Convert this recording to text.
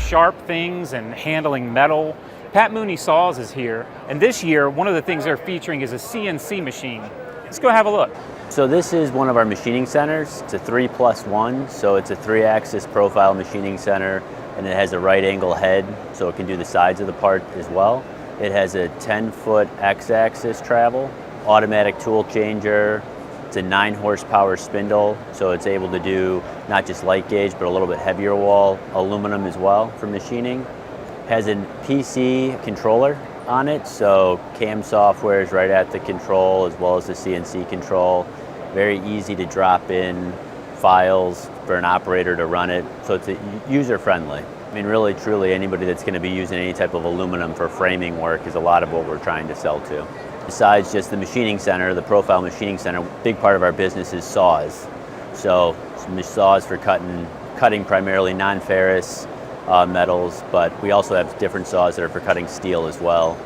sharp things and handling metal. Pat Mooney Saws is here, and this year one of the things they're featuring is a CNC machine. Let's go have a look. So this is one of our machining centers. It's a 3+1, so it's a 3-axis profile machining center, and it has a right angle head, so it can do the sides of the part as well. It has a 10-foot X-axis travel, automatic tool changer. It's a 9 horsepower spindle, so it's able to do not just light gauge, but a little bit heavier wall, aluminum as well for machining. Has a PC controller on it, so CAM software is right at the control as well as the CNC control. Very easy to drop in files for an operator to run it, so it's user friendly. I mean, really truly anybody that's going to be using any type of aluminum for framing work is a lot of what we're trying to sell to. Besides just the machining center, the profile machining center, a big part of our business is saws. So some saws for cutting primarily non-ferrous metals, but we also have different saws that are for cutting steel as well.